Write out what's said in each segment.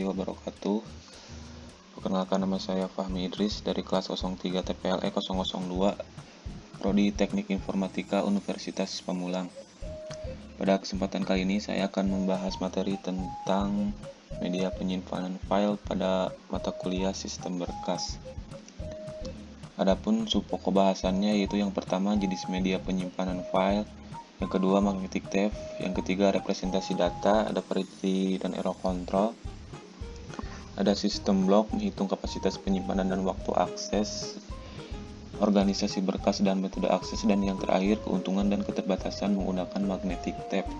warahmatullahi wabarakatuh. Perkenalkan, nama saya Fahmi Idris dari kelas 03 TPLE 002 Prodi Teknik Informatika Universitas Pamulang. Pada kesempatan kali ini saya akan membahas materi tentang media penyimpanan file pada mata kuliah sistem berkas. Adapun subpokok bahasannya yaitu yang pertama jenis media penyimpanan file, yang kedua magnetic tape, yang ketiga representasi data, ada variety dan error control, ada sistem blok menghitung kapasitas penyimpanan dan waktu akses, organisasi berkas dan metode akses, dan yang terakhir keuntungan dan keterbatasan menggunakan magnetic tape.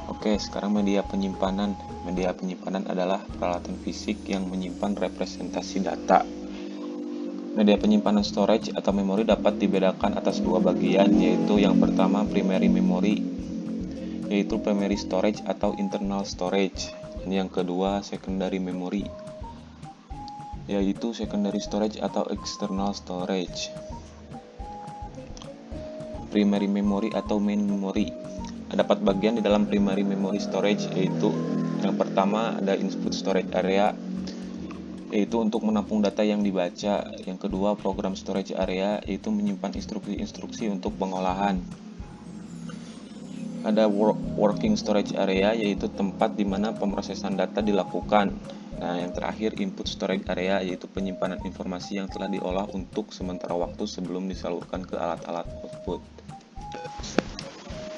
Oke, sekarang media penyimpanan. Media penyimpanan adalah peralatan fisik yang menyimpan representasi data. Media penyimpanan storage atau memori dapat dibedakan atas dua bagian, yaitu yang pertama primary memory, yaitu primary storage atau internal storage. Yang kedua secondary memory, yaitu secondary storage atau external storage. Primary memory atau main memory. Ada 4 bagian di dalam primary memory storage, yaitu yang pertama ada input storage area, yaitu untuk menampung data yang dibaca. Yang kedua program storage area, yaitu menyimpan instruksi-instruksi untuk pengolahan. Ada working storage area, yaitu tempat di mana pemrosesan data dilakukan. Nah, yang terakhir input storage area, yaitu penyimpanan informasi yang telah diolah untuk sementara waktu sebelum disalurkan ke alat-alat output.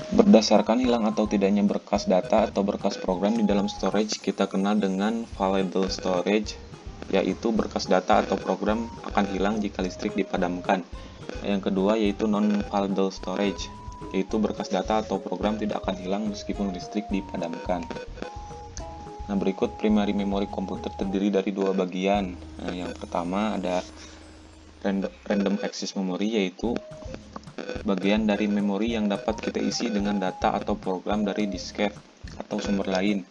Berdasarkan hilang atau tidaknya berkas data atau berkas program di dalam storage, kita kenal dengan volatile storage, yaitu berkas data atau program akan hilang jika listrik dipadamkan. Yang kedua yaitu non-volatile storage, yaitu berkas data atau program tidak akan hilang meskipun listrik dipadamkan. Nah, berikut primary memory komputer terdiri dari dua bagian. Nah, yang pertama ada random access memory, yaitu bagian dari memori yang dapat kita isi dengan data atau program dari disket atau sumber lain,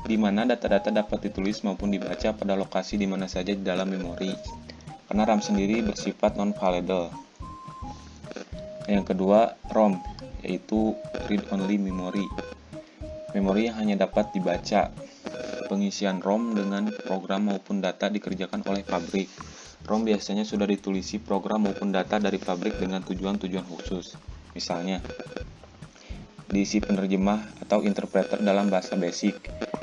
di mana data-data dapat ditulis maupun dibaca pada lokasi di mana saja di dalam memori, karena RAM sendiri bersifat non-volatile. Yang kedua, ROM, yaitu read-only memory, memori yang hanya dapat dibaca. Pengisian ROM dengan program maupun data dikerjakan oleh pabrik. ROM biasanya sudah ditulisi program maupun data dari pabrik dengan tujuan-tujuan khusus. Misalnya, diisi penerjemah atau interpreter dalam bahasa basic.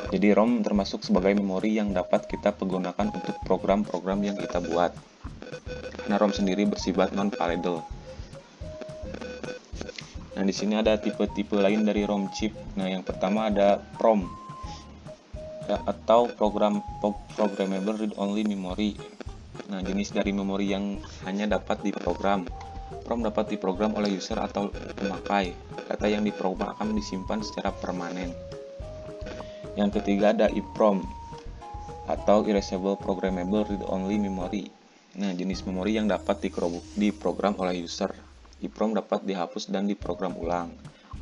Jadi ROM termasuk sebagai memori yang dapat kita pergunakan untuk program-program yang kita buat. Karena ROM sendiri bersifat non-volatile. Nah, di sini ada tipe-tipe lain dari ROM chip. Nah, yang pertama ada PROM, atau programmable read-only memory. Nah, jenis dari memori yang hanya dapat diprogram. PROM dapat diprogram oleh user atau pemakai. Data yang diprogram akan disimpan secara permanen. Yang ketiga ada EEPROM, atau erasable programmable read-only memory. Nah, jenis memori yang dapat diprogram oleh user. EEPROM dapat dihapus dan diprogram ulang.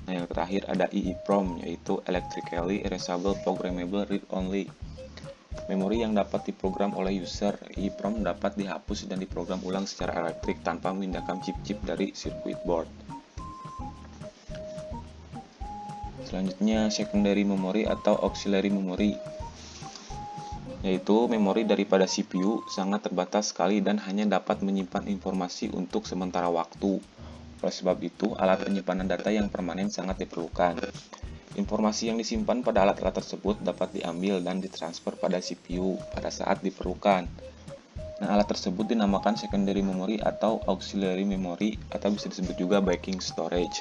Nah, yang terakhir ada EEPROM, yaitu electrically erasable programmable read-only, memori yang dapat diprogram oleh user. EEPROM dapat dihapus dan diprogram ulang secara elektrik tanpa memindahkan chip-chip dari circuit board. Selanjutnya secondary memory atau auxiliary memory, yaitu memori daripada CPU sangat terbatas sekali dan hanya dapat menyimpan informasi untuk sementara waktu. Oleh sebab itu, alat penyimpanan data yang permanen sangat diperlukan. Informasi yang disimpan pada alat-alat tersebut dapat diambil dan ditransfer pada CPU pada saat diperlukan. Nah, alat tersebut dinamakan secondary memory atau auxiliary memory, atau bisa disebut juga backing storage.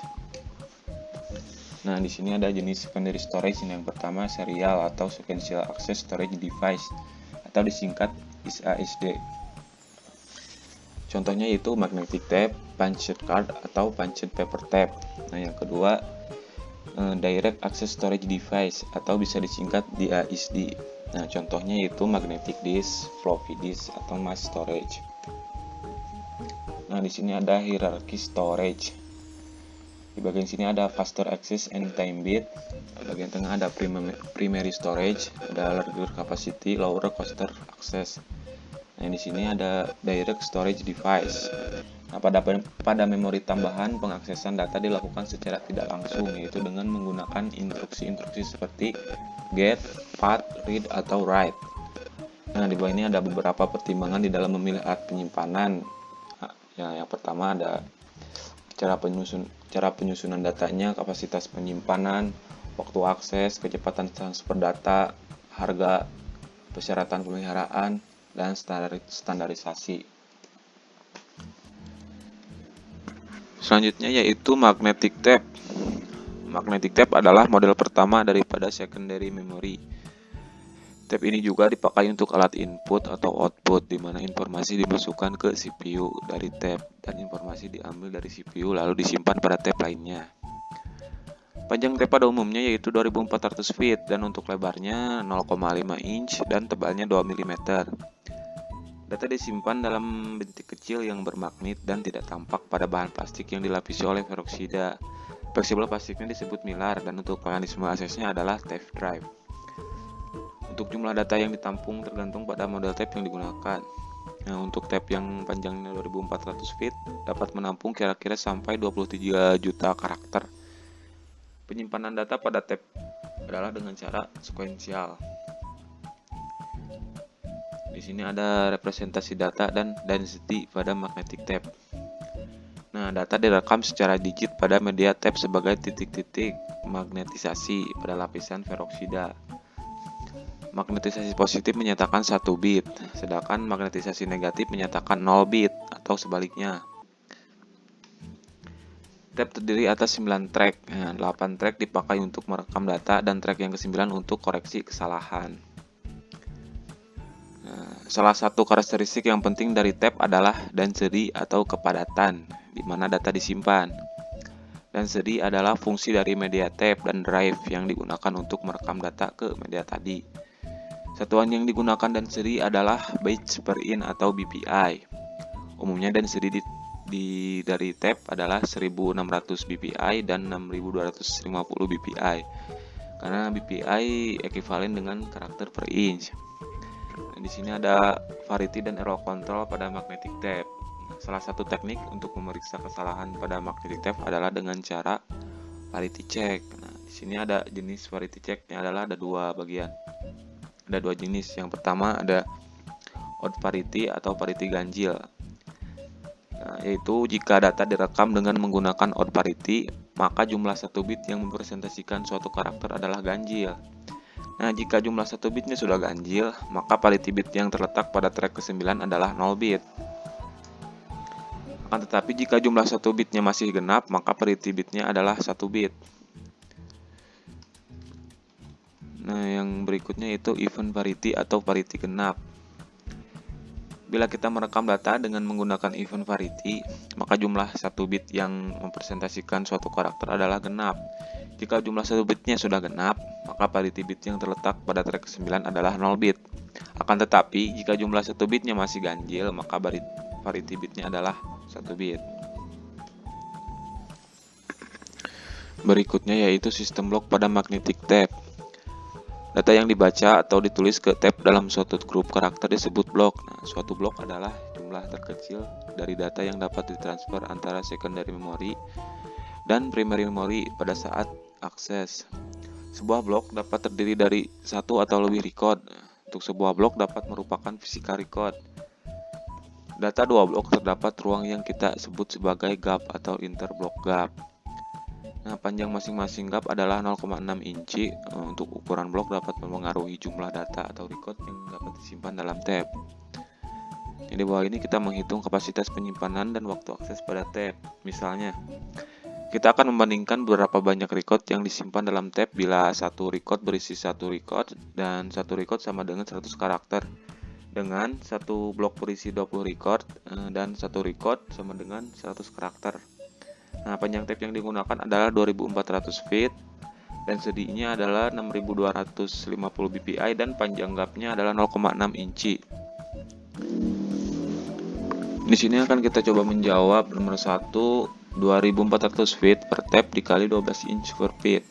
Nah, di sini ada jenis secondary storage. Yang pertama serial atau sequential access storage device, atau disingkat SASD. Contohnya yaitu magnetic tape, punched card, atau punched paper tape. Nah, yang kedua direct access storage device, atau bisa disingkat DASD. Nah, contohnya yaitu magnetic disk, floppy disk, atau mass storage. Nah, di sini ada hierarchy storage. Di bagian sini ada faster access anytime bit. Di bagian tengah ada primary storage, ada larger capacity, lower cost access. Nah, di sini ada direct storage device. Nah, pada memori tambahan, pengaksesan data dilakukan secara tidak langsung, yaitu dengan menggunakan instruksi-instruksi seperti get, path, read, atau write. Nah, di bawah ini ada beberapa pertimbangan di dalam memilih alat penyimpanan. Nah, yang pertama ada cara penyusunan datanya, kapasitas penyimpanan, waktu akses, kecepatan transfer data, harga, persyaratan pemeliharaan, dan standarisasi. Selanjutnya yaitu magnetic tape. Magnetic tape adalah model pertama daripada secondary memory. Tape ini juga dipakai untuk alat input atau output, di mana informasi dimasukkan ke CPU dari tape dan informasi diambil dari CPU lalu disimpan pada tape lainnya. Panjang tape pada umumnya yaitu 2400 feet dan untuk lebarnya 0,5 inch dan tebalnya 2 mm. Data disimpan dalam bintik kecil yang bermagnet dan tidak tampak pada bahan plastik yang dilapisi oleh peroksida. Fleksibel plastiknya disebut mylar dan untuk mekanisme aksesnya adalah tape drive. Untuk jumlah data yang ditampung tergantung pada model tape yang digunakan. Nah, untuk tape yang panjangnya 2400 feet dapat menampung kira-kira sampai 23 juta karakter. Penyimpanan data pada tape adalah dengan cara sekuensial. Di sini ada representasi data dan density pada magnetic tape. Nah, data direkam secara digit pada media tape sebagai titik-titik magnetisasi pada lapisan peroksida. Magnetisasi positif menyatakan 1 bit, sedangkan magnetisasi negatif menyatakan 0 bit atau sebaliknya. Tape terdiri atas 9 track. Nah, 8 track dipakai untuk merekam data dan track yang ke-9 untuk koreksi kesalahan. Salah satu karakteristik yang penting dari tape adalah density atau kepadatan, di mana data disimpan. Density adalah fungsi dari media tape dan drive yang digunakan untuk merekam data ke media tadi. Satuan yang digunakan density adalah bytes per in atau BPI. Umumnya density dari tape adalah 1600 BPI dan 6250 BPI, karena BPI ekuivalen dengan karakter per inch. Di sini ada variety dan error control pada magnetic tape. Salah satu teknik untuk memeriksa kesalahan pada magnetic tape adalah dengan cara variety check. Nah, di sini ada jenis variety check-nya adalah ada dua bagian. Ada dua jenis. Yang pertama ada odd variety atau variety ganjil. Nah, yaitu jika data direkam dengan menggunakan odd variety, maka jumlah 1 bit yang mempresentasikan suatu karakter adalah ganjil. Nah, jika jumlah 1 bitnya sudah ganjil, maka parity bit yang terletak pada track ke-9 adalah 0 bit. Akan tetapi jika jumlah 1 bitnya masih genap, maka parity bitnya adalah 1 bit. Nah, yang berikutnya itu even parity atau parity genap. Bila kita merekam data dengan menggunakan even parity, maka jumlah 1 bit yang mempresentasikan suatu karakter adalah genap. Jika jumlah 1 bitnya sudah genap, maka parity bit yang terletak pada track ke-9 adalah 0 bit. Akan tetapi, jika jumlah 1 bitnya masih ganjil, maka parity bitnya adalah 1 bit. Berikutnya yaitu sistem blok pada magnetic tape. Data yang dibaca atau ditulis ke tape dalam suatu grup karakter disebut blok. Nah, suatu blok adalah jumlah terkecil dari data yang dapat ditransfer antara secondary memory dan primary memory pada saat akses. Sebuah blok dapat terdiri dari satu atau lebih record. Untuk sebuah blok dapat merupakan physical record. Data dua blok terdapat ruang yang kita sebut sebagai gap atau interblock gap. Nah, panjang masing-masing gap adalah 0,6 inci. Untuk ukuran blok dapat mempengaruhi jumlah data atau record yang dapat disimpan dalam tape. Di bawah ini kita menghitung kapasitas penyimpanan dan waktu akses pada tape. Misalnya, kita akan membandingkan berapa banyak record yang disimpan dalam tape bila satu record berisi satu record dan satu record sama dengan 100 karakter, dengan satu blok berisi 20 record dan satu record sama dengan 100 karakter. Nah, panjang tape yang digunakan adalah 2400 feet, density-nya adalah 6250 BPI dan panjang gapnya adalah 0,6 inci. Di sini akan kita coba menjawab nomor 1. 2400 feet per tape dikali 12 inch per feet.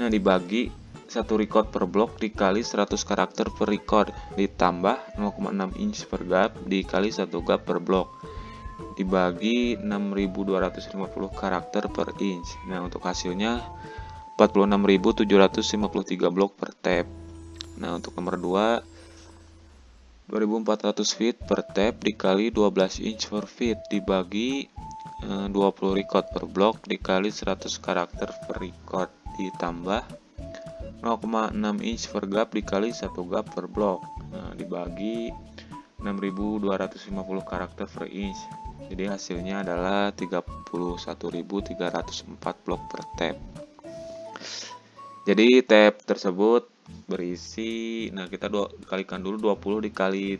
Nah, dibagi 1 record per blok dikali 100 karakter per record ditambah 0,6 inch per gap dikali 1 gap per blok. dibagi 6.250 karakter per inch. Nah, untuk hasilnya 46.753 blok per tab. Nah, untuk nomor 2, 2400 feet per tab dikali 12 inch per feet dibagi 20 record per blok dikali 100 karakter per record ditambah 0,6 inch per gap dikali 1 gap per blok. Nah, dibagi 6.250 karakter per inch. Jadi hasilnya adalah 31.304 blok per tab. Jadi tab tersebut berisi, nah kita kalikan dulu 20 dikali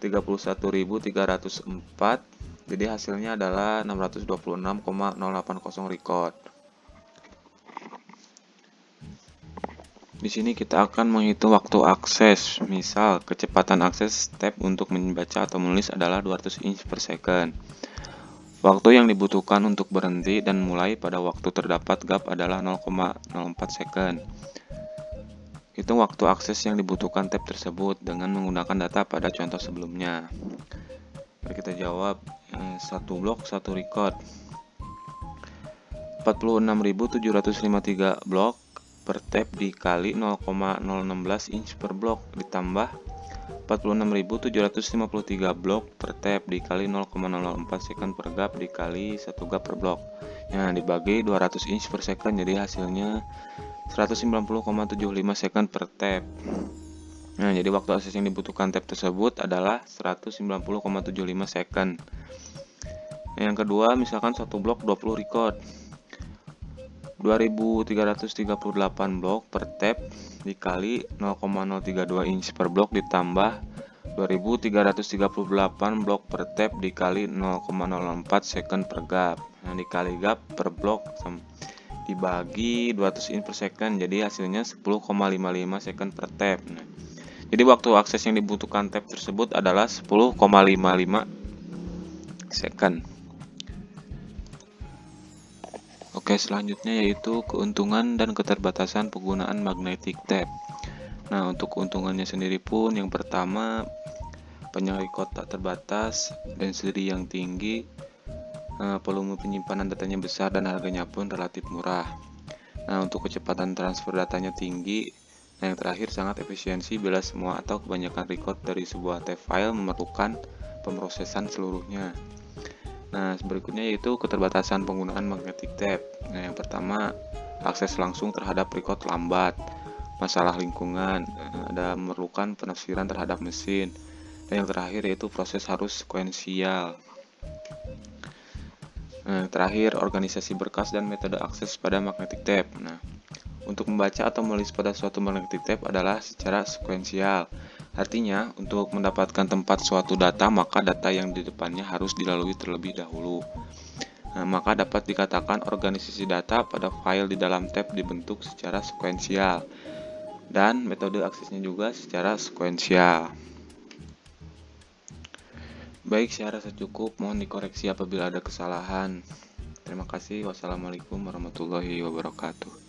31.304, jadi hasilnya adalah 626,080 record. Di sini kita akan menghitung waktu akses. Misal kecepatan akses tab untuk membaca atau menulis adalah 200 inch per second. Waktu yang dibutuhkan untuk berhenti dan mulai pada waktu terdapat gap adalah 0,04 second. Hitung waktu akses yang dibutuhkan tab tersebut dengan menggunakan data pada contoh sebelumnya. Mari kita jawab. 1 blok 1 record. 46.753 blok per tab dikali 0,016 inch per blok ditambah 46.753 blok per tab dikali 0,004 second per gap dikali 1 gap per blok. Nah, dibagi 200 inch per second, jadi hasilnya 190,75 second per tab. Nah, jadi waktu akses yang dibutuhkan tab tersebut adalah 190,75 second. Yang kedua, misalkan satu blok 20 record. 2.338 blok per tab dikali 0,032 inch per blok ditambah 2.338 blok per tab dikali 0,04 second per gap. Nah, dikali gap per blok dibagi 200 inch per second, jadi hasilnya 10,55 second per tab. Nah, jadi waktu akses yang dibutuhkan tab tersebut adalah 10,55 second. Oke, selanjutnya yaitu keuntungan dan keterbatasan penggunaan magnetic tab. Nah, untuk keuntungannya sendiri pun yang pertama, panjang record tak terbatas, density yang tinggi, volume penyimpanan datanya besar dan harganya pun relatif murah. Nah, untuk kecepatan transfer datanya tinggi. Nah, yang terakhir sangat efisiensi bila semua atau kebanyakan record dari sebuah tab file memerlukan pemrosesan seluruhnya. Nah, berikutnya yaitu keterbatasan penggunaan magnetic tab. Nah, yang pertama, akses langsung terhadap record lambat, masalah lingkungan, ada memerlukan penafsiran terhadap mesin, dan yang terakhir yaitu proses harus sekuensial. Nah, terakhir, organisasi berkas dan metode akses pada magnetic tab. Nah, untuk membaca atau menulis pada suatu magnetic tab adalah secara sekuensial. Artinya, untuk mendapatkan tempat suatu data, maka data yang di depannya harus dilalui terlebih dahulu. Nah, maka dapat dikatakan organisasi data pada file di dalam tab dibentuk secara sekuensial. Dan metode aksesnya juga secara sekuensial. Baik, saya rasa cukup. Mohon dikoreksi apabila ada kesalahan. Terima kasih. Wassalamualaikum warahmatullahi wabarakatuh.